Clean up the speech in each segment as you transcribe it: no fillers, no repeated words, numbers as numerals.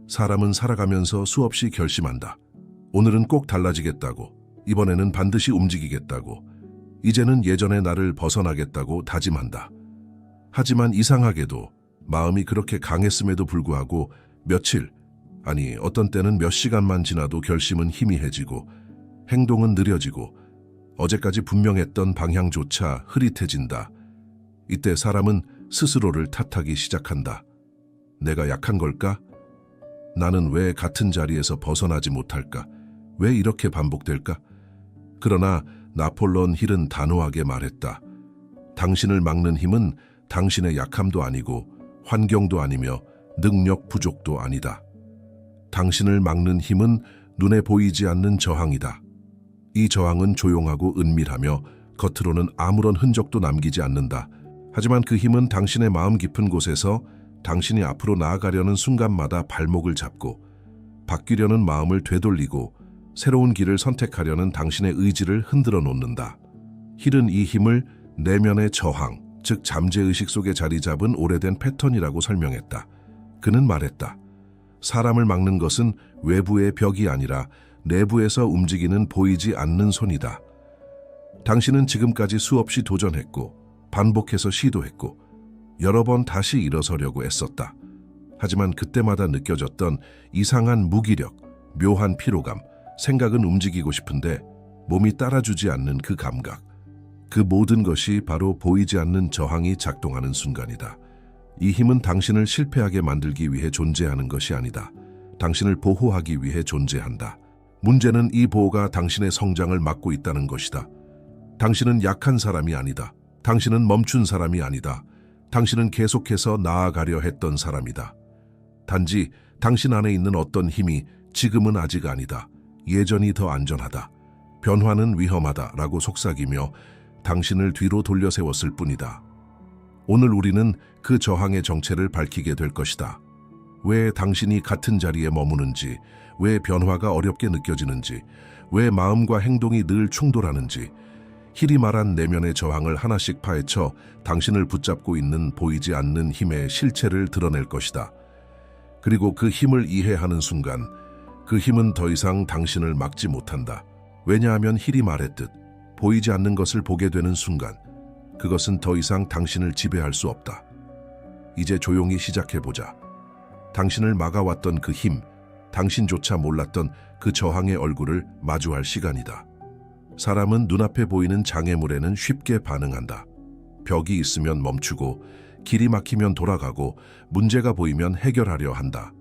사람은 살아가면서 수없이 결심한다. 오늘은 꼭 달라지겠다고, 이번에는 반드시 움직이겠다고, 이제는 예전의 나를 벗어나겠다고 다짐한다. 하지만 이상하게도 마음이 그렇게 강했음에도 불구하고 며칠, 아니 어떤 때는 몇 시간만 지나도 결심은 희미해지고 행동은 느려지고 어제까지 분명했던 방향조차 흐릿해진다. 이때 사람은 스스로를 탓하기 시작한다. 내가 약한 걸까? 나는 왜 같은 자리에서 벗어나지 못할까? 왜 이렇게 반복될까? 그러나 나폴레옹 힐은 단호하게 말했다. 당신을 막는 힘은 당신의 약함도 아니고 환경도 아니며 능력 부족도 아니다. 당신을 막는 힘은 눈에 보이지 않는 저항이다. 이 저항은 조용하고 은밀하며 겉으로는 아무런 흔적도 남기지 않는다. 하지만 그 힘은 당신의 마음 깊은 곳에서 당신이 앞으로 나아가려는 순간마다 발목을 잡고 바뀌려는 마음을 되돌리고 새로운 길을 선택하려는 당신의 의지를 흔들어 놓는다. 힐은 이 힘을 내면의 저항, 즉 잠재의식 속에 자리 잡은 오래된 패턴이라고 설명했다. 그는 말했다. 사람을 막는 것은 외부의 벽이 아니라 내부에서 움직이는 보이지 않는 손이다. 당신은 지금까지 수없이 도전했고 반복해서 시도했고 여러 번 다시 일어서려고 애썼다. 하지만 그때마다 느껴졌던 이상한 무기력, 묘한 피로감, 생각은 움직이고 싶은데 몸이 따라주지 않는 그 감각. 그 모든 것이 바로 보이지 않는 저항이 작동하는 순간이다. 이 힘은 당신을 실패하게 만들기 위해 존재하는 것이 아니다. 당신을 보호하기 위해 존재한다. 문제는 이 보호가 당신의 성장을 막고 있다는 것이다. 당신은 약한 사람이 아니다. 당신은 멈춘 사람이 아니다. 당신은 계속해서 나아가려 했던 사람이다. 단지 당신 안에 있는 어떤 힘이 지금은 아직 아니다. 예전이 더 안전하다. 변화는 위험하다라고 속삭이며 당신을 뒤로 돌려 세웠을 뿐이다. 오늘 우리는 그 저항의 정체를 밝히게 될 것이다. 왜 당신이 같은 자리에 머무는지, 왜 변화가 어렵게 느껴지는지, 왜 마음과 행동이 늘 충돌하는지, 힐이 말한 내면의 저항을 하나씩 파헤쳐 당신을 붙잡고 있는 보이지 않는 힘의 실체를 드러낼 것이다. 그리고 그 힘을 이해하는 순간, 그 힘은 더 이상 당신을 막지 못한다. 왜냐하면 힐이 말했듯 보이지 않는 것을 보게 되는 순간, 그것은 더 이상 당신을 지배할 수 없다. 이제 조용히 시작해보자. 당신을 막아왔던 그 힘, 당신조차 몰랐던 그 저항의 얼굴을 마주할 시간이다. 사람은 눈앞에 보이는 장애물에는 쉽게 반응한다. 벽이 있으면 멈추고, 길이 막히면 돌아가고, 문제가 보이면 해결하려 한다.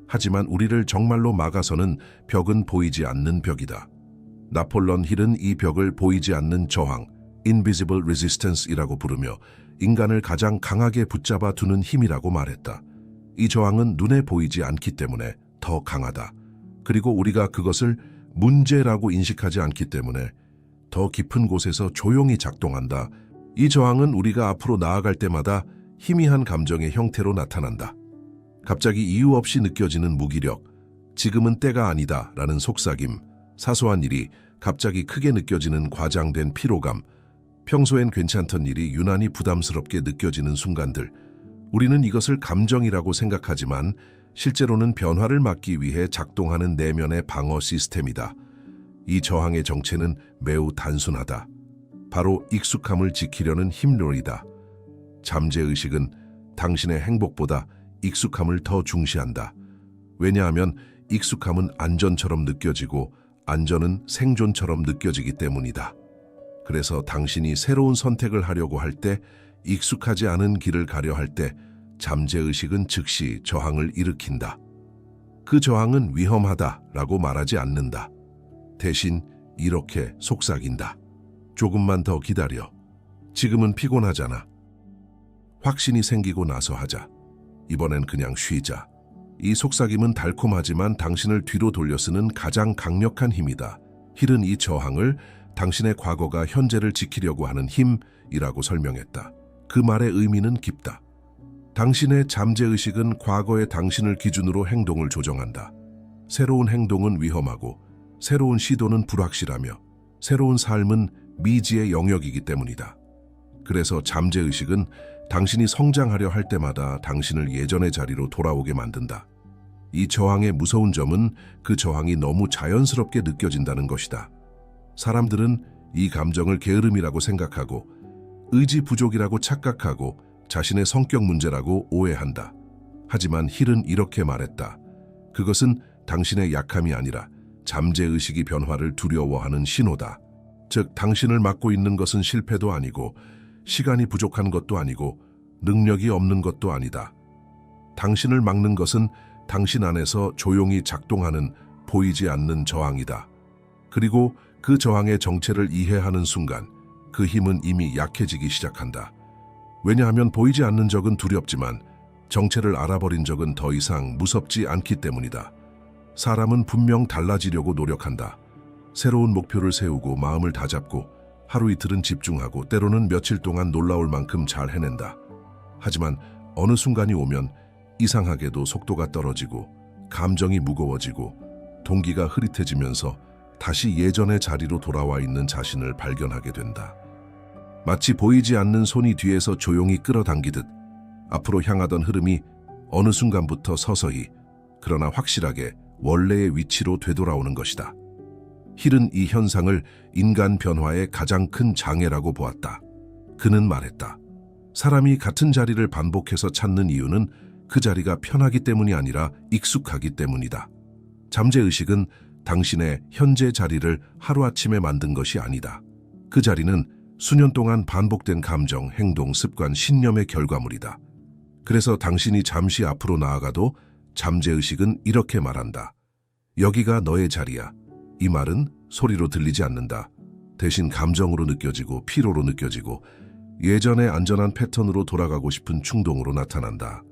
하지만 우리를 정말로 막아서는 벽은 보이지 않는 벽이다. 나폴레옹 힐은 이 벽을 보이지 않는 저항, Invisible Resistance이라고 부르며 인간을 가장 강하게 붙잡아 두는 힘이라고 말했다. 이 저항은 눈에 보이지 않기 때문에 더 강하다. 그리고 우리가 그것을 문제라고 인식하지 않기 때문에 더 깊은 곳에서 조용히 작동한다. 이 저항은 우리가 앞으로 나아갈 때마다 희미한 감정의 형태로 나타난다. 갑자기 이유 없이 느껴지는 무기력, 지금은 때가 아니다 라는 속삭임, 사소한 일이 갑자기 크게 느껴지는 과장된 피로감, 평소엔 괜찮던 일이 유난히 부담스럽게 느껴지는 순간들. 우리는 이것을 감정이라고 생각하지만 실제로는 변화를 막기 위해 작동하는 내면의 방어 시스템이다. 이 저항의 정체는 매우 단순하다. 바로 익숙함을 지키려는 힘놀이다. 잠재의식은 당신의 행복보다 익숙함을 더 중시한다. 왜냐하면 익숙함은 안전처럼 느껴지고 안전은 생존처럼 느껴지기 때문이다. 그래서 당신이 새로운 선택을 하려고 할 때, 익숙하지 않은 길을 가려 할 때 잠재의식은 즉시 저항을 일으킨다. 그 저항은 위험하다라고 말하지 않는다. 대신 이렇게 속삭인다. 조금만 더 기다려. 지금은 피곤하잖아. 확신이 생기고 나서 하자. 이번엔 그냥 쉬자. 이 속삭임은 달콤하지만 당신을 뒤로 돌려 쓰는 가장 강력한 힘이다. 힐은 이 저항을 당신의 과거가 현재를 지키려고 하는 힘이라고 설명했다. 그 말의 의미는 깊다. 당신의 잠재의식은 과거의 당신을 기준으로 행동을 조정한다. 새로운 행동은 위험하고, 새로운 시도는 불확실하며, 새로운 삶은 미지의 영역이기 때문이다. 그래서 잠재의식은 당신이 성장하려 할 때마다 당신을 예전의 자리로 돌아오게 만든다. 이 저항의 무서운 점은 그 저항이 너무 자연스럽게 느껴진다는 것이다. 사람들은 이 감정을 게으름이라고 생각하고 의지 부족이라고 착각하고 자신의 성격 문제라고 오해한다. 하지만 힐은 이렇게 말했다. 그것은 당신의 약함이 아니라 잠재의식이 변화를 두려워하는 신호다. 즉, 당신을 막고 있는 것은 실패도 아니고 시간이 부족한 것도 아니고 능력이 없는 것도 아니다. 당신을 막는 것은 당신 안에서 조용히 작동하는 보이지 않는 저항이다. 그리고 그 저항의 정체를 이해하는 순간 그 힘은 이미 약해지기 시작한다. 왜냐하면 보이지 않는 적은 두렵지만 정체를 알아버린 적은 더 이상 무섭지 않기 때문이다. 사람은 분명 달라지려고 노력한다. 새로운 목표를 세우고 마음을 다잡고 하루 이틀은 집중하고 때로는 며칠 동안 놀라울 만큼 잘 해낸다. 하지만 어느 순간이 오면 이상하게도 속도가 떨어지고 감정이 무거워지고 동기가 흐릿해지면서 다시 예전의 자리로 돌아와 있는 자신을 발견하게 된다. 마치 보이지 않는 손이 뒤에서 조용히 끌어당기듯 앞으로 향하던 흐름이 어느 순간부터 서서히 그러나 확실하게 원래의 위치로 되돌아오는 것이다. 힐은 이 현상을 인간 변화의 가장 큰 장애라고 보았다. 그는 말했다. 사람이 같은 자리를 반복해서 찾는 이유는 그 자리가 편하기 때문이 아니라 익숙하기 때문이다. 잠재의식은 당신의 현재 자리를 하루아침에 만든 것이 아니다. 그 자리는 수년 동안 반복된 감정, 행동, 습관, 신념의 결과물이다. 그래서 당신이 잠시 앞으로 나아가도 잠재의식은 이렇게 말한다. 여기가 너의 자리야. 이 말은 소리로 들리지 않는다. 대신 감정으로 느껴지고 피로로 느껴지고 예전의 안전한 패턴으로 돌아가고 싶은 충동으로 나타난다.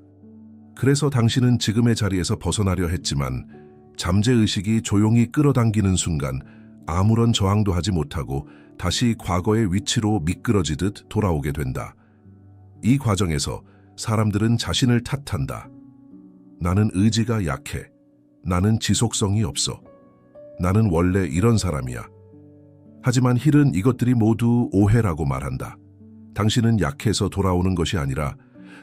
그래서 당신은 지금의 자리에서 벗어나려 했지만 잠재의식이 조용히 끌어당기는 순간 아무런 저항도 하지 못하고 다시 과거의 위치로 미끄러지듯 돌아오게 된다. 이 과정에서 사람들은 자신을 탓한다. 나는 의지가 약해. 나는 지속성이 없어. 나는 원래 이런 사람이야. 하지만 힐은 이것들이 모두 오해라고 말한다. 당신은 약해서 돌아오는 것이 아니라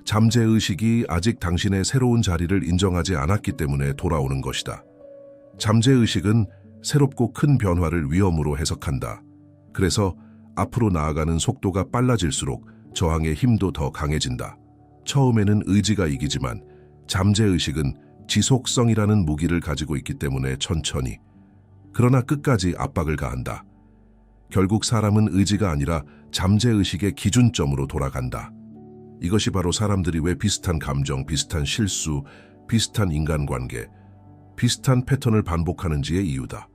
잠재의식이 아직 당신의 새로운 자리를 인정하지 않았기 때문에 돌아오는 것이다. 잠재의식은 새롭고 큰 변화를 위험으로 해석한다. 그래서 앞으로 나아가는 속도가 빨라질수록 저항의 힘도 더 강해진다. 처음에는 의지가 이기지만 잠재의식은 지속성이라는 무기를 가지고 있기 때문에 천천히, 그러나 끝까지 압박을 가한다. 결국 사람은 의지가 아니라 잠재의식의 기준점으로 돌아간다. 이것이 바로 사람들이 왜 비슷한 감정, 비슷한 실수, 비슷한 인간관계, 비슷한 패턴을 반복하는지의 이유다.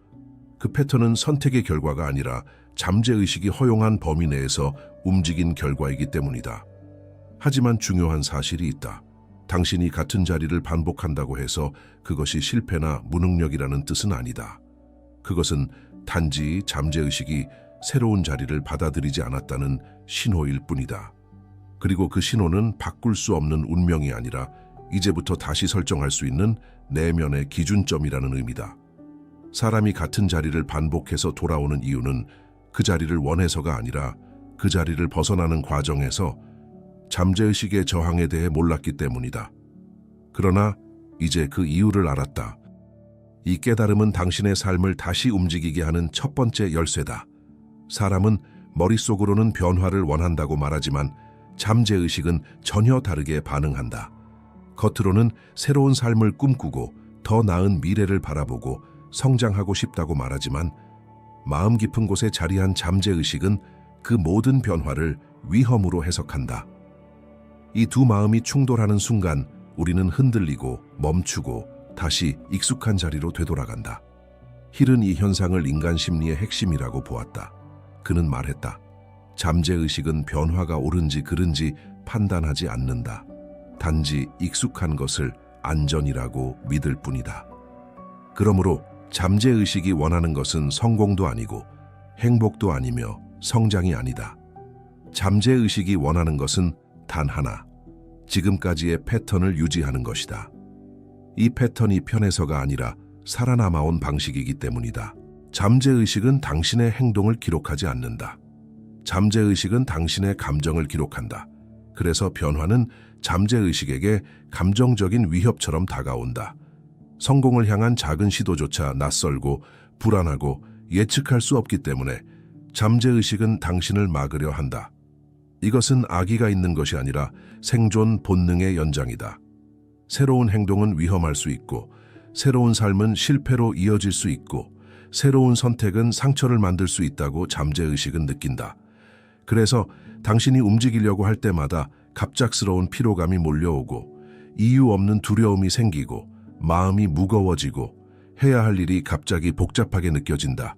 그 패턴은 선택의 결과가 아니라 잠재의식이 허용한 범위 내에서 움직인 결과이기 때문이다. 하지만 중요한 사실이 있다. 당신이 같은 자리를 반복한다고 해서 그것이 실패나 무능력이라는 뜻은 아니다. 그것은 단지 잠재의식이 새로운 자리를 받아들이지 않았다는 신호일 뿐이다. 그리고 그 신호는 바꿀 수 없는 운명이 아니라 이제부터 다시 설정할 수 있는 내면의 기준점이라는 의미다. 사람이 같은 자리를 반복해서 돌아오는 이유는 그 자리를 원해서가 아니라 그 자리를 벗어나는 과정에서 잠재의식의 저항에 대해 몰랐기 때문이다. 그러나 이제 그 이유를 알았다. 이 깨달음은 당신의 삶을 다시 움직이게 하는 첫 번째 열쇠다. 사람은 머릿속으로는 변화를 원한다고 말하지만 잠재의식은 전혀 다르게 반응한다. 겉으로는 새로운 삶을 꿈꾸고 더 나은 미래를 바라보고 성장하고 싶다고 말하지만 마음 깊은 곳에 자리한 잠재의식은 그 모든 변화를 위험으로 해석한다. 이 두 마음이 충돌하는 순간 우리는 흔들리고 멈추고 다시 익숙한 자리로 되돌아간다. 힐은 이 현상을 인간 심리의 핵심이라고 보았다. 그는 말했다. 잠재의식은 변화가 옳은지 그른지 판단하지 않는다. 단지 익숙한 것을 안전이라고 믿을 뿐이다. 그러므로 잠재의식이 원하는 것은 성공도 아니고 행복도 아니며 성장이 아니다. 잠재의식이 원하는 것은 단 하나, 지금까지의 패턴을 유지하는 것이다. 이 패턴이 편해서가 아니라 살아남아온 방식이기 때문이다. 잠재의식은 당신의 행동을 기록하지 않는다. 잠재의식은 당신의 감정을 기록한다. 그래서 변화는 잠재의식에게 감정적인 위협처럼 다가온다. 성공을 향한 작은 시도조차 낯설고 불안하고 예측할 수 없기 때문에 잠재의식은 당신을 막으려 한다. 이것은 악의가 있는 것이 아니라 생존 본능의 연장이다. 새로운 행동은 위험할 수 있고, 새로운 삶은 실패로 이어질 수 있고, 새로운 선택은 상처를 만들 수 있다고 잠재의식은 느낀다. 그래서 당신이 움직이려고 할 때마다 갑작스러운 피로감이 몰려오고, 이유 없는 두려움이 생기고, 마음이 무거워지고, 해야 할 일이 갑자기 복잡하게 느껴진다.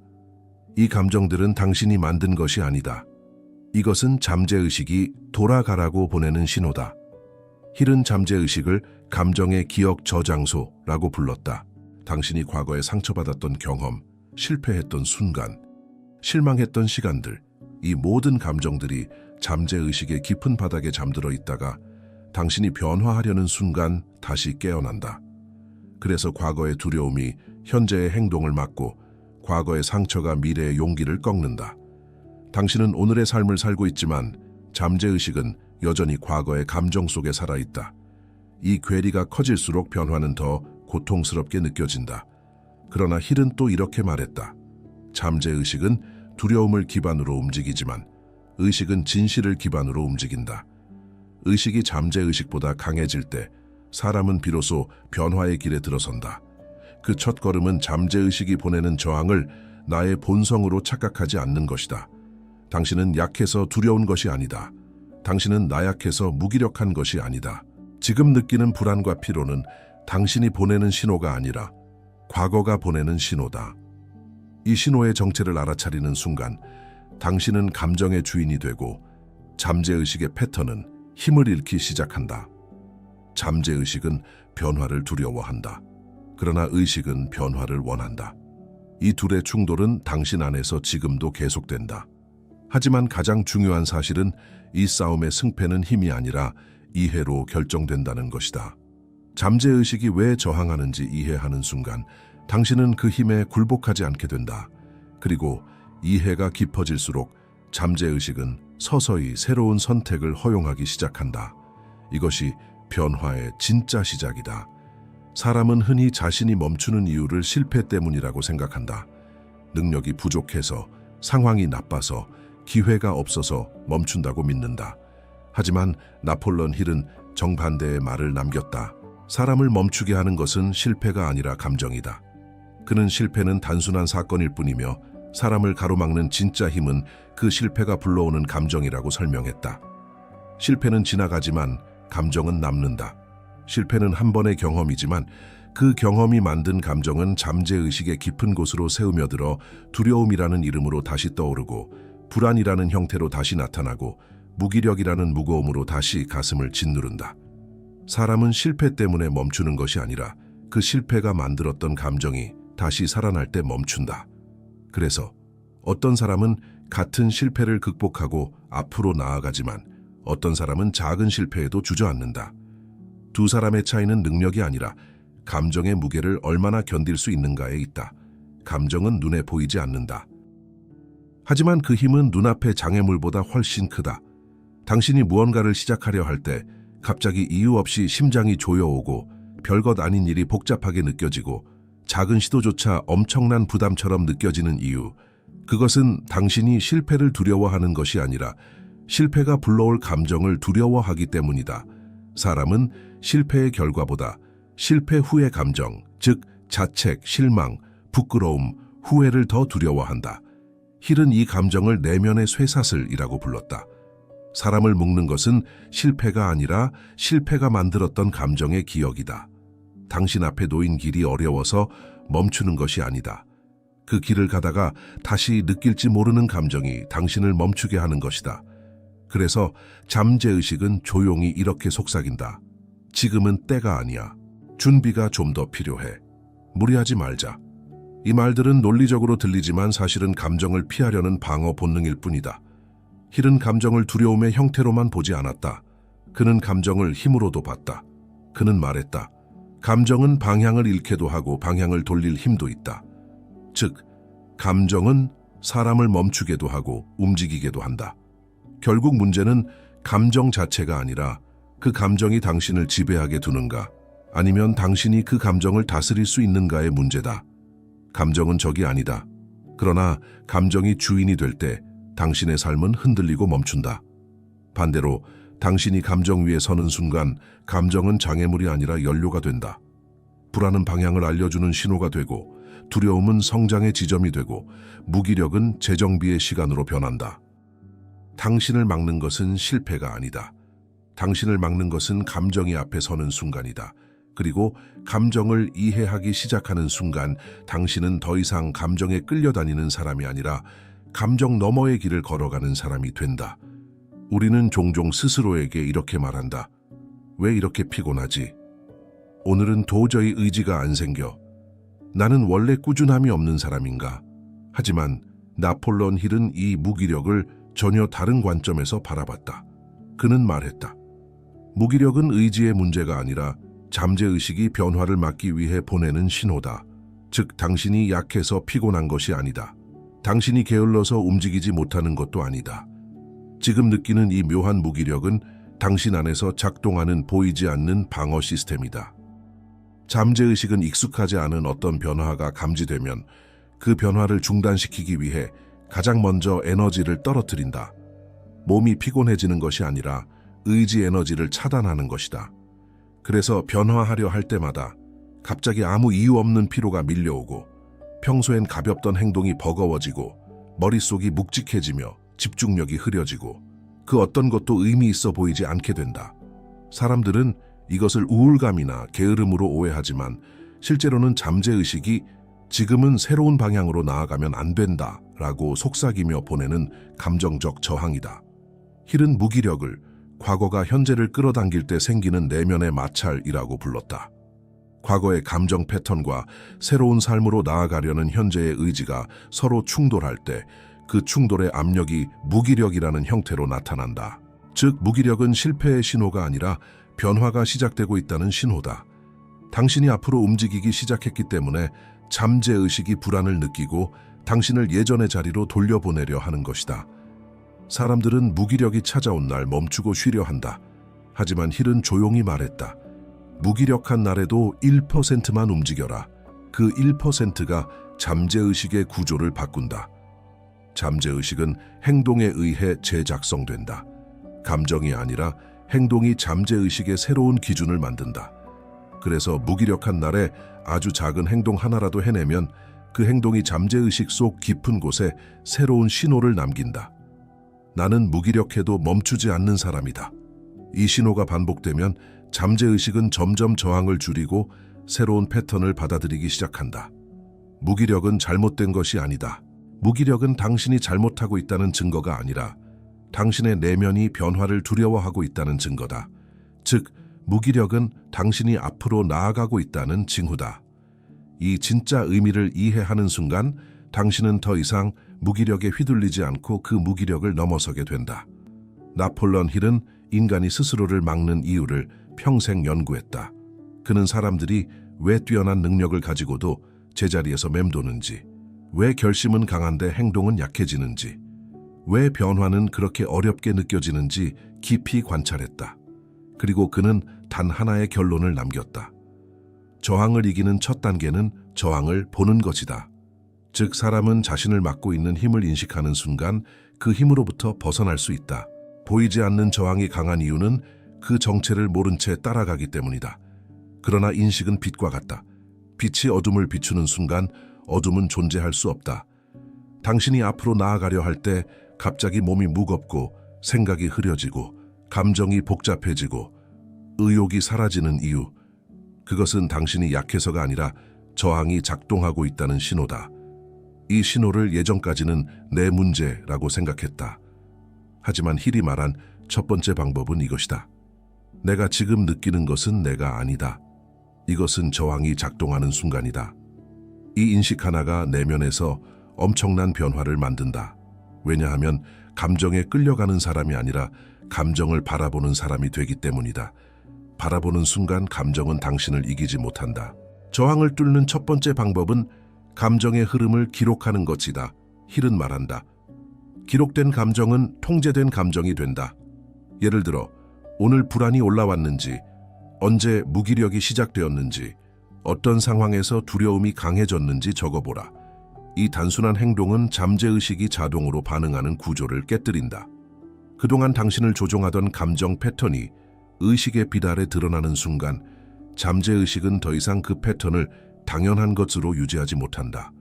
이 감정들은 당신이 만든 것이 아니다. 이것은 잠재의식이 돌아가라고 보내는 신호다. 힐은 잠재의식을 감정의 기억 저장소라고 불렀다. 당신이 과거에 상처받았던 경험, 실패했던 순간, 실망했던 시간들, 이 모든 감정들이 잠재의식의 깊은 바닥에 잠들어 있다가 당신이 변화하려는 순간 다시 깨어난다. 그래서 과거의 두려움이 현재의 행동을 막고 과거의 상처가 미래의 용기를 꺾는다. 당신은 오늘의 삶을 살고 있지만 잠재의식은 여전히 과거의 감정 속에 살아있다. 이 괴리가 커질수록 변화는 더 고통스럽게 느껴진다. 그러나 힐은 또 이렇게 말했다. 잠재의식은 두려움을 기반으로 움직이지만 의식은 진실을 기반으로 움직인다. 의식이 잠재의식보다 강해질 때 사람은 비로소 변화의 길에 들어선다. 그 첫 걸음은 잠재의식이 보내는 저항을 나의 본성으로 착각하지 않는 것이다. 당신은 약해서 두려운 것이 아니다. 당신은 나약해서 무기력한 것이 아니다. 지금 느끼는 불안과 피로는 당신이 보내는 신호가 아니라 과거가 보내는 신호다. 이 신호의 정체를 알아차리는 순간 당신은 감정의 주인이 되고 잠재의식의 패턴은 힘을 잃기 시작한다. 잠재의식은 변화를 두려워한다. 그러나 의식은 변화를 원한다. 이 둘의 충돌은 당신 안에서 지금도 계속된다. 하지만 가장 중요한 사실은 이 싸움의 승패는 힘이 아니라 이해로 결정된다는 것이다. 잠재의식이 왜 저항하는지 이해하는 순간 당신은 그 힘에 굴복하지 않게 된다. 그리고 이해가 깊어질수록 잠재의식은 서서히 새로운 선택을 허용하기 시작한다. 이것이 변화의 진짜 시작이다. 사람은 흔히 자신이 멈추는 이유를 실패 때문이라고 생각한다. 능력이 부족해서, 상황이 나빠서, 기회가 없어서 멈춘다고 믿는다. 하지만 나폴레옹 힐은 정반대의 말을 남겼다. 사람을 멈추게 하는 것은 실패가 아니라 감정이다. 그는 실패는 단순한 사건일 뿐이며 사람을 가로막는 진짜 힘은 그 실패가 불러오는 감정이라고 설명했다. 실패는 지나가지만 감정은 남는다. 실패는 한 번의 경험이지만 그 경험이 만든 감정은 잠재의식의 깊은 곳으로 새우며들어 두려움이라는 이름으로 다시 떠오르고 불안이라는 형태로 다시 나타나고 무기력이라는 무거움으로 다시 가슴을 짓누른다. 사람은 실패 때문에 멈추는 것이 아니라 그 실패가 만들었던 감정이 다시 살아날 때 멈춘다. 그래서 어떤 사람은 같은 실패를 극복하고 앞으로 나아가지만 어떤 사람은 작은 실패에도 주저앉는다. 두 사람의 차이는 능력이 아니라 감정의 무게를 얼마나 견딜 수 있는가에 있다. 감정은 눈에 보이지 않는다. 하지만 그 힘은 눈앞의 장애물보다 훨씬 크다. 당신이 무언가를 시작하려 할 때 갑자기 이유 없이 심장이 조여오고 별것 아닌 일이 복잡하게 느껴지고 작은 시도조차 엄청난 부담처럼 느껴지는 이유, 그것은 당신이 실패를 두려워하는 것이 아니라 실패가 불러올 감정을 두려워하기 때문이다. 사람은 실패의 결과보다 실패 후의 감정, 즉 자책, 실망, 부끄러움, 후회를 더 두려워한다. 힐은 이 감정을 내면의 쇠사슬이라고 불렀다. 사람을 묶는 것은 실패가 아니라 실패가 만들었던 감정의 기억이다. 당신 앞에 놓인 길이 어려워서 멈추는 것이 아니다. 그 길을 가다가 다시 느낄지 모르는 감정이 당신을 멈추게 하는 것이다. 그래서 잠재의식은 조용히 이렇게 속삭인다. 지금은 때가 아니야. 준비가 좀 더 필요해. 무리하지 말자. 이 말들은 논리적으로 들리지만 사실은 감정을 피하려는 방어 본능일 뿐이다. 힐은 감정을 두려움의 형태로만 보지 않았다. 그는 감정을 힘으로도 봤다. 그는 말했다. 감정은 방향을 잃게도 하고 방향을 돌릴 힘도 있다. 즉, 감정은 사람을 멈추게도 하고 움직이게도 한다. 결국 문제는 감정 자체가 아니라 그 감정이 당신을 지배하게 두는가 아니면 당신이 그 감정을 다스릴 수 있는가의 문제다. 감정은 적이 아니다. 그러나 감정이 주인이 될 때 당신의 삶은 흔들리고 멈춘다. 반대로 당신이 감정 위에 서는 순간 감정은 장애물이 아니라 연료가 된다. 불안은 방향을 알려주는 신호가 되고, 두려움은 성장의 지점이 되고, 무기력은 재정비의 시간으로 변한다. 당신을 막는 것은 실패가 아니다. 당신을 막는 것은 감정이 앞에 서는 순간이다. 그리고 감정을 이해하기 시작하는 순간 당신은 더 이상 감정에 끌려다니는 사람이 아니라 감정 너머의 길을 걸어가는 사람이 된다. 우리는 종종 스스로에게 이렇게 말한다. 왜 이렇게 피곤하지? 오늘은 도저히 의지가 안 생겨. 나는 원래 꾸준함이 없는 사람인가? 하지만 나폴레온 힐은 이 무기력을 전혀 다른 관점에서 바라봤다. 그는 말했다. 무기력은 의지의 문제가 아니라 잠재의식이 변화를 막기 위해 보내는 신호다. 즉, 당신이 약해서 피곤한 것이 아니다. 당신이 게을러서 움직이지 못하는 것도 아니다. 지금 느끼는 이 묘한 무기력은 당신 안에서 작동하는 보이지 않는 방어 시스템이다. 잠재의식은 익숙하지 않은 어떤 변화가 감지되면 그 변화를 중단시키기 위해 가장 먼저 에너지를 떨어뜨린다. 몸이 피곤해지는 것이 아니라 의지 에너지를 차단하는 것이다. 그래서 변화하려 할 때마다 갑자기 아무 이유 없는 피로가 밀려오고, 평소엔 가볍던 행동이 버거워지고, 머릿속이 묵직해지며 집중력이 흐려지고, 그 어떤 것도 의미 있어 보이지 않게 된다. 사람들은 이것을 우울감이나 게으름으로 오해하지만 실제로는 잠재의식이 지금은 새로운 방향으로 나아가면 안 된다 라고 속삭이며 보내는 감정적 저항이다. 힐은 무기력을 과거가 현재를 끌어당길 때 생기는 내면의 마찰이라고 불렀다. 과거의 감정 패턴과 새로운 삶으로 나아가려는 현재의 의지가 서로 충돌할 때 그 충돌의 압력이 무기력이라는 형태로 나타난다. 즉, 무기력은 실패의 신호가 아니라 변화가 시작되고 있다는 신호다. 당신이 앞으로 움직이기 시작했기 때문에 잠재의식이 불안을 느끼고 당신을 예전의 자리로 돌려보내려 하는 것이다. 사람들은 무기력이 찾아온 날 멈추고 쉬려 한다. 하지만 힐은 조용히 말했다. 무기력한 날에도 1%만 움직여라. 그 1%가 잠재의식의 구조를 바꾼다. 잠재의식은 행동에 의해 재작성된다. 감정이 아니라 행동이 잠재의식의 새로운 기준을 만든다. 그래서 무기력한 날에 아주 작은 행동 하나라도 해내면 그 행동이 잠재의식 속 깊은 곳에 새로운 신호를 남긴다. 나는 무기력해도 멈추지 않는 사람이다. 이 신호가 반복되면 잠재의식은 점점 저항을 줄이고 새로운 패턴을 받아들이기 시작한다. 무기력은 잘못된 것이 아니다. 무기력은 당신이 잘못하고 있다는 증거가 아니라 당신의 내면이 변화를 두려워하고 있다는 증거다. 즉, 무기력은 당신이 앞으로 나아가고 있다는 징후다. 이 진짜 의미를 이해하는 순간 당신은 더 이상 무기력에 휘둘리지 않고 그 무기력을 넘어서게 된다. 나폴레온 힐은 인간이 스스로를 막는 이유를 평생 연구했다. 그는 사람들이 왜 뛰어난 능력을 가지고도 제자리에서 맴도는지, 왜 결심은 강한데 행동은 약해지는지, 왜 변화는 그렇게 어렵게 느껴지는지 깊이 관찰했다. 그리고 그는 단 하나의 결론을 남겼다. 저항을 이기는 첫 단계는 저항을 보는 것이다. 즉, 사람은 자신을 막고 있는 힘을 인식하는 순간 그 힘으로부터 벗어날 수 있다. 보이지 않는 저항이 강한 이유는 그 정체를 모른 채 따라가기 때문이다. 그러나 인식은 빛과 같다. 빛이 어둠을 비추는 순간 어둠은 존재할 수 없다. 당신이 앞으로 나아가려 할 때 갑자기 몸이 무겁고 생각이 흐려지고 감정이 복잡해지고 의욕이 사라지는 이유, 그것은 당신이 약해서가 아니라 저항이 작동하고 있다는 신호다. 이 신호를 예전까지는 내 문제라고 생각했다. 하지만 힐이 말한 첫 번째 방법은 이것이다. 내가 지금 느끼는 것은 내가 아니다. 이것은 저항이 작동하는 순간이다. 이 인식 하나가 내면에서 엄청난 변화를 만든다. 왜냐하면 감정에 끌려가는 사람이 아니라 감정을 바라보는 사람이 되기 때문이다. 바라보는 순간 감정은 당신을 이기지 못한다. 저항을 뚫는 첫 번째 방법은 감정의 흐름을 기록하는 것이다. 힐은 말한다. 기록된 감정은 통제된 감정이 된다. 예를 들어 오늘 불안이 올라왔는지, 언제 무기력이 시작되었는지, 어떤 상황에서 두려움이 강해졌는지 적어보라. 이 단순한 행동은 잠재의식이 자동으로 반응하는 구조를 깨뜨린다. 그동안 당신을 조종하던 감정 패턴이 의식의 비달에 드러나는 순간 잠재의식은 더 이상 그 패턴을 당연한 것으로 유지하지 못한다.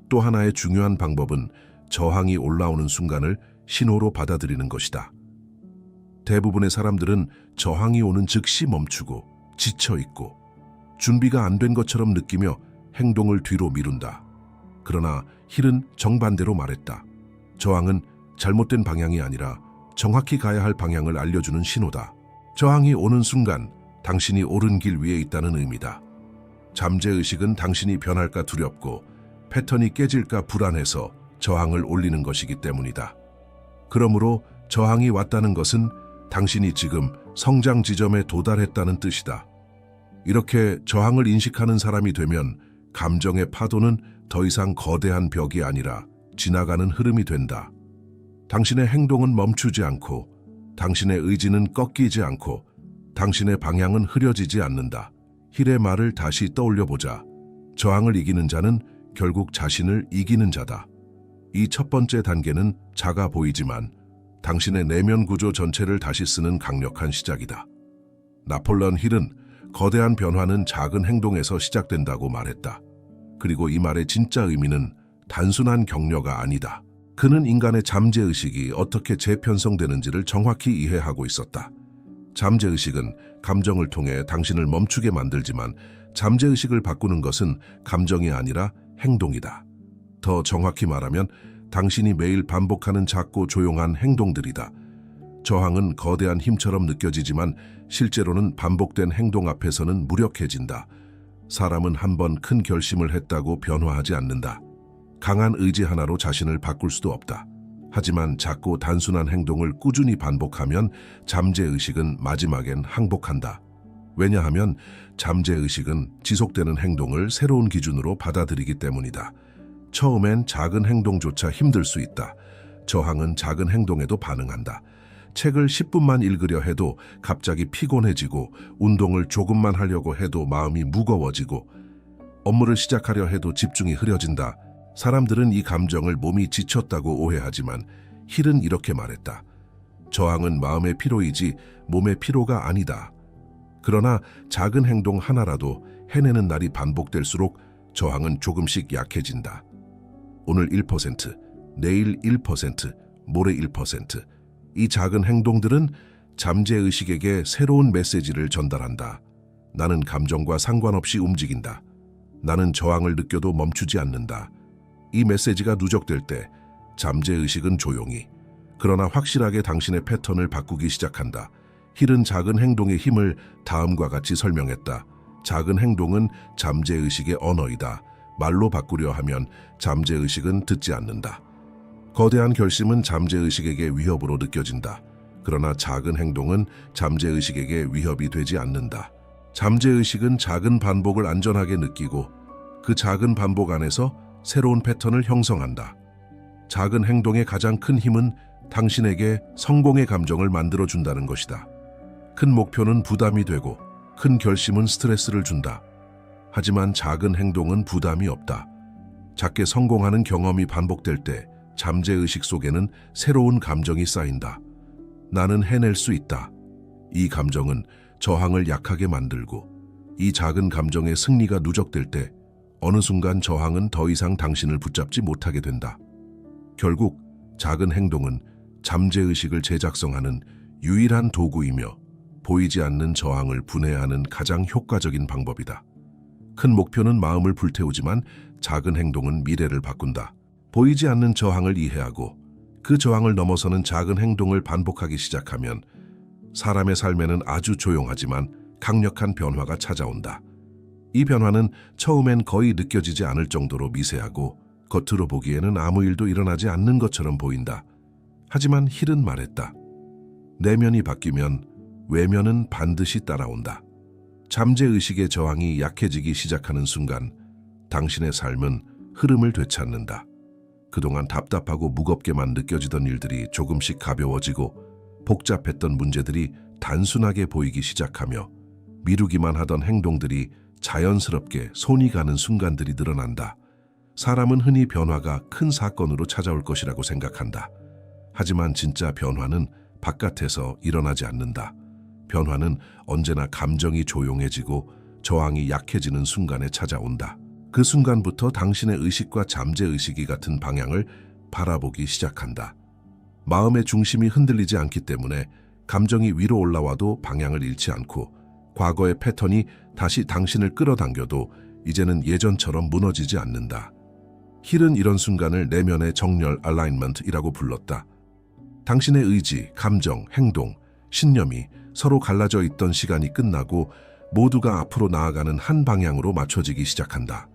또 하나의 중요한 방법은 저항이 올라오는 순간을 신호로 받아들이는 것이다. 대부분의 사람들은 저항이 오는 즉시 멈추고 지쳐있고 준비가 안 된 것처럼 느끼며 행동을 뒤로 미룬다. 그러나 힐은 정반대로 말했다. 저항은 잘못된 방향이 아니라 정확히 가야 할 방향을 알려주는 신호다. 저항이 오는 순간 당신이 옳은 길 위에 있다는 의미다. 잠재의식은 당신이 변할까 두렵고 패턴이 깨질까 불안해서 저항을 올리는 것이기 때문이다. 그러므로 저항이 왔다는 것은 당신이 지금 성장 지점에 도달했다는 뜻이다. 이렇게 저항을 인식하는 사람이 되면 감정의 파도는 더 이상 거대한 벽이 아니라 지나가는 흐름이 된다. 당신의 행동은 멈추지 않고, 당신의 의지는 꺾이지 않고, 당신의 방향은 흐려지지 않는다. 힐의 말을 다시 떠올려보자. 저항을 이기는 자는 결국 자신을 이기는 자다. 이 첫 번째 단계는 작아 보이지만 당신의 내면 구조 전체를 다시 쓰는 강력한 시작이다. 나폴레옹 힐은 거대한 변화는 작은 행동에서 시작된다고 말했다. 그리고 이 말의 진짜 의미는 단순한 격려가 아니다. 그는 인간의 잠재의식이 어떻게 재편성되는지를 정확히 이해하고 있었다. 잠재의식은 감정을 통해 당신을 멈추게 만들지만 잠재의식을 바꾸는 것은 감정이 아니라 행동이다. 더 정확히 말하면 당신이 매일 반복하는 작고 조용한 행동들이다. 저항은 거대한 힘처럼 느껴지지만 실제로는 반복된 행동 앞에서는 무력해진다. 사람은 한 번 큰 결심을 했다고 변화하지 않는다. 강한 의지 하나로 자신을 바꿀 수도 없다. 하지만 작고 단순한 행동을 꾸준히 반복하면 잠재의식은 마지막엔 항복한다. 왜냐하면 잠재의식은 지속되는 행동을 새로운 기준으로 받아들이기 때문이다. 처음엔 작은 행동조차 힘들 수 있다. 저항은 작은 행동에도 반응한다. 책을 10분만 읽으려 해도 갑자기 피곤해지고, 운동을 조금만 하려고 해도 마음이 무거워지고, 업무를 시작하려 해도 집중이 흐려진다. 사람들은 이 감정을 몸이 지쳤다고 오해하지만 힐은 이렇게 말했다. 저항은 마음의 피로이지 몸의 피로가 아니다. 그러나 작은 행동 하나라도 해내는 날이 반복될수록 저항은 조금씩 약해진다. 오늘 1%, 내일 1%, 모레 1%. 이 작은 행동들은 잠재의식에게 새로운 메시지를 전달한다. 나는 감정과 상관없이 움직인다. 나는 저항을 느껴도 멈추지 않는다. 이 메시지가 누적될 때 잠재의식은 조용히, 그러나 확실하게 당신의 패턴을 바꾸기 시작한다. 힐은 작은 행동의 힘을 다음과 같이 설명했다. 작은 행동은 잠재의식의 언어이다. 말로 바꾸려 하면 잠재의식은 듣지 않는다. 거대한 결심은 잠재의식에게 위협으로 느껴진다. 그러나 작은 행동은 잠재의식에게 위협이 되지 않는다. 잠재의식은 작은 반복을 안전하게 느끼고 그 작은 반복 안에서 새로운 패턴을 형성한다. 작은 행동의 가장 큰 힘은 당신에게 성공의 감정을 만들어준다는 것이다. 큰 목표는 부담이 되고 큰 결심은 스트레스를 준다. 하지만 작은 행동은 부담이 없다. 작게 성공하는 경험이 반복될 때 잠재의식 속에는 새로운 감정이 쌓인다. 나는 해낼 수 있다. 이 감정은 저항을 약하게 만들고, 이 작은 감정의 승리가 누적될 때 어느 순간 저항은 더 이상 당신을 붙잡지 못하게 된다. 결국 작은 행동은 잠재의식을 재작성하는 유일한 도구이며 보이지 않는 저항을 분해하는 가장 효과적인 방법이다. 큰 목표는 마음을 불태우지만 작은 행동은 미래를 바꾼다. 보이지 않는 저항을 이해하고 그 저항을 넘어서는 작은 행동을 반복하기 시작하면 사람의 삶에는 아주 조용하지만 강력한 변화가 찾아온다. 이 변화는 처음엔 거의 느껴지지 않을 정도로 미세하고 겉으로 보기에는 아무 일도 일어나지 않는 것처럼 보인다. 하지만 힐은 말했다. 내면이 바뀌면 외면은 반드시 따라온다. 잠재의식의 저항이 약해지기 시작하는 순간 당신의 삶은 흐름을 되찾는다. 그동안 답답하고 무겁게만 느껴지던 일들이 조금씩 가벼워지고 복잡했던 문제들이 단순하게 보이기 시작하며 미루기만 하던 행동들이 자연스럽게 손이 가는 순간들이 늘어난다. 사람은 흔히 변화가 큰 사건으로 찾아올 것이라고 생각한다. 하지만 진짜 변화는 바깥에서 일어나지 않는다. 변화는 언제나 감정이 조용해지고 저항이 약해지는 순간에 찾아온다. 그 순간부터 당신의 의식과 잠재의식이 같은 방향을 바라보기 시작한다. 마음의 중심이 흔들리지 않기 때문에 감정이 위로 올라와도 방향을 잃지 않고 과거의 패턴이 다시 당신을 끌어당겨도 이제는 예전처럼 무너지지 않는다. 힐은 이런 순간을 내면의 정렬 알라인먼트이라고 불렀다. 당신의 의지, 감정, 행동, 신념이 서로 갈라져 있던 시간이 끝나고 모두가 앞으로 나아가는 한 방향으로 맞춰지기 시작한다.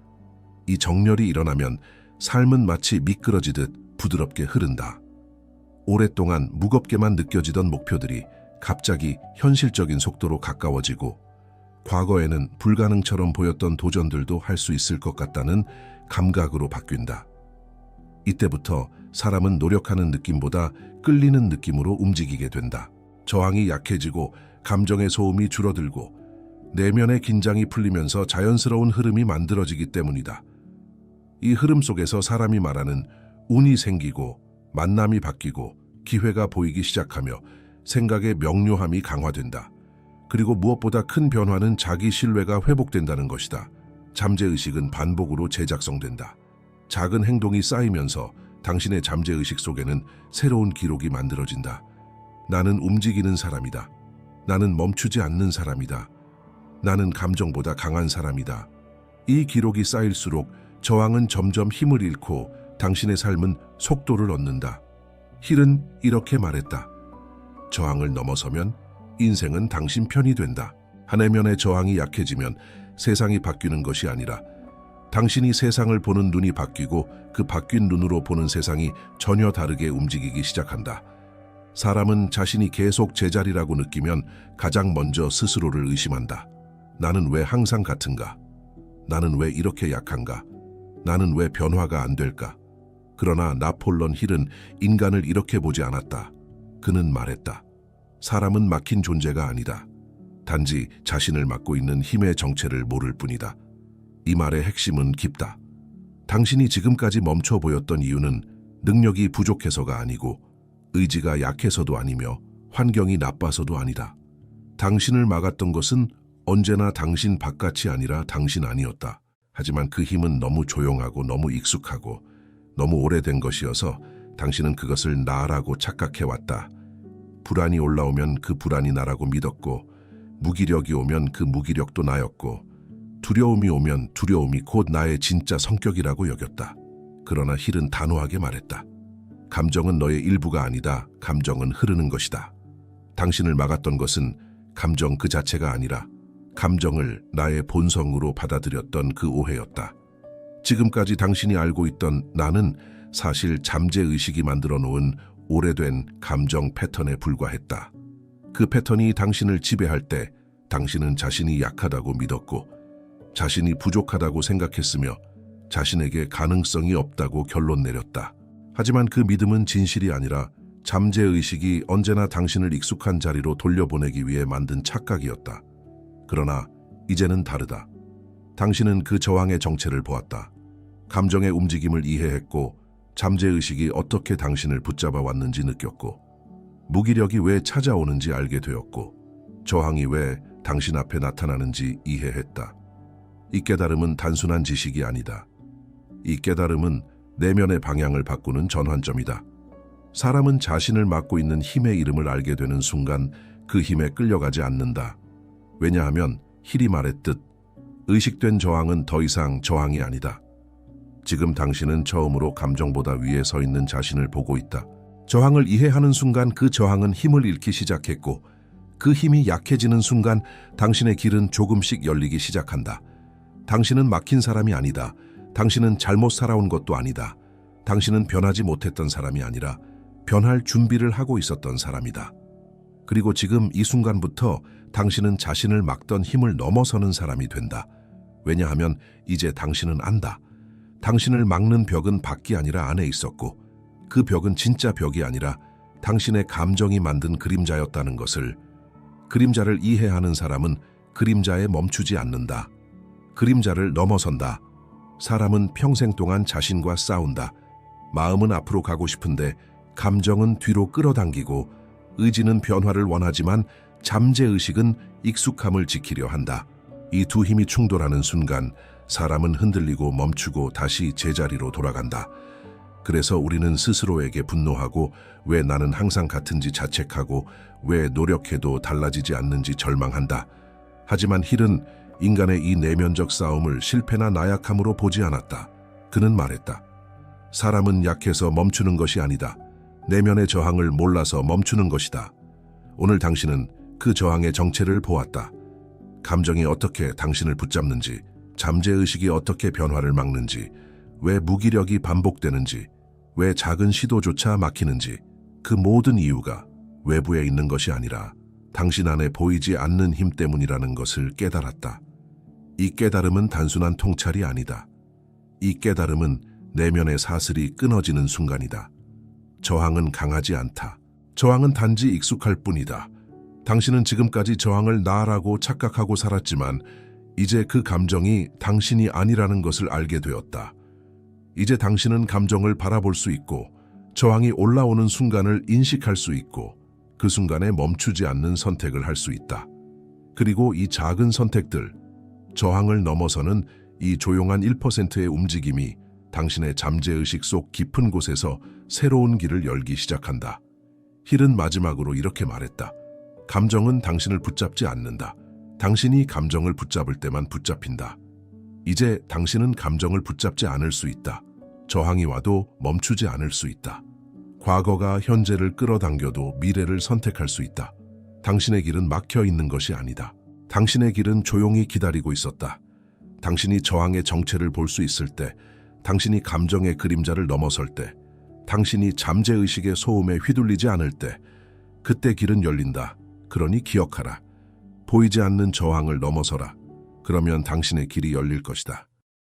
이 정렬이 일어나면 삶은 마치 미끄러지듯 부드럽게 흐른다. 오랫동안 무겁게만 느껴지던 목표들이 갑자기 현실적인 속도로 가까워지고 과거에는 불가능처럼 보였던 도전들도 할 수 있을 것 같다는 감각으로 바뀐다. 이때부터 사람은 노력하는 느낌보다 끌리는 느낌으로 움직이게 된다. 저항이 약해지고 감정의 소음이 줄어들고 내면의 긴장이 풀리면서 자연스러운 흐름이 만들어지기 때문이다. 이 흐름 속에서 사람이 말하는 운이 생기고 만남이 바뀌고 기회가 보이기 시작하며 생각의 명료함이 강화된다. 그리고 무엇보다 큰 변화는 자기 신뢰가 회복된다는 것이다. 잠재의식은 반복으로 재작성된다. 작은 행동이 쌓이면서 당신의 잠재의식 속에는 새로운 기록이 만들어진다. 나는 움직이는 사람이다. 나는 멈추지 않는 사람이다. 나는 감정보다 강한 사람이다. 이 기록이 쌓일수록 저항은 점점 힘을 잃고 당신의 삶은 속도를 얻는다. 힐은 이렇게 말했다. 저항을 넘어서면 인생은 당신 편이 된다. 한 해면의 저항이 약해지면 세상이 바뀌는 것이 아니라 당신이 세상을 보는 눈이 바뀌고 그 바뀐 눈으로 보는 세상이 전혀 다르게 움직이기 시작한다. 사람은 자신이 계속 제자리라고 느끼면 가장 먼저 스스로를 의심한다. 나는 왜 항상 같은가? 나는 왜 이렇게 약한가? 나는 왜 변화가 안 될까? 그러나 나폴론 힐은 인간을 이렇게 보지 않았다. 그는 말했다. 사람은 막힌 존재가 아니다. 단지 자신을 맡고 있는 힘의 정체를 모를 뿐이다. 이 말의 핵심은 깊다. 당신이 지금까지 멈춰 보였던 이유는 능력이 부족해서가 아니고 의지가 약해서도 아니며 환경이 나빠서도 아니다. 당신을 막았던 것은 언제나 당신 바깥이 아니라 당신 아니었다. 하지만 그 힘은 너무 조용하고 너무 익숙하고 너무 오래된 것이어서 당신은 그것을 나라고 착각해왔다. 불안이 올라오면 그 불안이 나라고 믿었고 무기력이 오면 그 무기력도 나였고 두려움이 오면 두려움이 곧 나의 진짜 성격이라고 여겼다. 그러나 힐은 단호하게 말했다. 감정은 너의 일부가 아니다. 감정은 흐르는 것이다. 당신을 막았던 것은 감정 그 자체가 아니라 감정을 나의 본성으로 받아들였던 그 오해였다. 지금까지 당신이 알고 있던 나는 사실 잠재의식이 만들어 놓은 오래된 감정 패턴에 불과했다. 그 패턴이 당신을 지배할 때 당신은 자신이 약하다고 믿었고 자신이 부족하다고 생각했으며 자신에게 가능성이 없다고 결론 내렸다. 하지만 그 믿음은 진실이 아니라 잠재의식이 언제나 당신을 익숙한 자리로 돌려보내기 위해 만든 착각이었다. 그러나 이제는 다르다. 당신은 그 저항의 정체를 보았다. 감정의 움직임을 이해했고 잠재의식이 어떻게 당신을 붙잡아 왔는지 느꼈고 무기력이 왜 찾아오는지 알게 되었고 저항이 왜 당신 앞에 나타나는지 이해했다. 이 깨달음은 단순한 지식이 아니다. 이 깨달음은 내면의 방향을 바꾸는 전환점이다. 사람은 자신을 맡고 있는 힘의 이름을 알게 되는 순간 그 힘에 끌려가지 않는다. 왜냐하면 힐이 말했듯 의식된 저항은 더 이상 저항이 아니다. 지금 당신은 처음으로 감정보다 위에 서 있는 자신을 보고 있다. 저항을 이해하는 순간 그 저항은 힘을 잃기 시작했고 그 힘이 약해지는 순간 당신의 길은 조금씩 열리기 시작한다. 당신은 막힌 사람이 아니다. 당신은 잘못 살아온 것도 아니다. 당신은 변하지 못했던 사람이 아니라 변할 준비를 하고 있었던 사람이다. 그리고 지금 이 순간부터 당신은 자신을 막던 힘을 넘어서는 사람이 된다. 왜냐하면 이제 당신은 안다. 당신을 막는 벽은 밖이 아니라 안에 있었고 그 벽은 진짜 벽이 아니라 당신의 감정이 만든 그림자였다는 것을. 그림자를 이해하는 사람은 그림자에 멈추지 않는다. 그림자를 넘어선다. 사람은 평생 동안 자신과 싸운다. 마음은 앞으로 가고 싶은데 감정은 뒤로 끌어당기고, 의지는 변화를 원하지만 잠재의식은 익숙함을 지키려 한다. 이 두 힘이 충돌하는 순간 사람은 흔들리고 멈추고 다시 제자리로 돌아간다. 그래서 우리는 스스로에게 분노하고, 왜 나는 항상 같은지 자책하고, 왜 노력해도 달라지지 않는지 절망한다. 하지만 힐은 인간의 이 내면적 싸움을 실패나 나약함으로 보지 않았다. 그는 말했다. 사람은 약해서 멈추는 것이 아니다. 내면의 저항을 몰라서 멈추는 것이다. 오늘 당신은 그 저항의 정체를 보았다. 감정이 어떻게 당신을 붙잡는지, 잠재의식이 어떻게 변화를 막는지, 왜 무기력이 반복되는지, 왜 작은 시도조차 막히는지, 그 모든 이유가 외부에 있는 것이 아니라 당신 안에 보이지 않는 힘 때문이라는 것을 깨달았다. 이 깨달음은 단순한 통찰이 아니다. 이 깨달음은 내면의 사슬이 끊어지는 순간이다. 저항은 강하지 않다. 저항은 단지 익숙할 뿐이다. 당신은 지금까지 저항을 나라고 착각하고 살았지만 이제 그 감정이 당신이 아니라는 것을 알게 되었다. 이제 당신은 감정을 바라볼 수 있고, 저항이 올라오는 순간을 인식할 수 있고, 그 순간에 멈추지 않는 선택을 할 수 있다. 그리고 이 작은 선택들, 저항을 넘어서는 이 조용한 1%의 움직임이 당신의 잠재의식 속 깊은 곳에서 새로운 길을 열기 시작한다. 힐은 마지막으로 이렇게 말했다. 감정은 당신을 붙잡지 않는다. 당신이 감정을 붙잡을 때만 붙잡힌다. 이제 당신은 감정을 붙잡지 않을 수 있다. 저항이 와도 멈추지 않을 수 있다. 과거가 현재를 끌어당겨도 미래를 선택할 수 있다. 당신의 길은 막혀 있는 것이 아니다. 당신의 길은 조용히 기다리고 있었다. 당신이 저항의 정체를 볼 수 있을 때, 당신이 감정의 그림자를 넘어설 때, 당신이 잠재의식의 소음에 휘둘리지 않을 때, 그때 길은 열린다. 그러니 기억하라. 보이지 않는 저항을 넘어서라. 그러면 당신의 길이 열릴 것이다.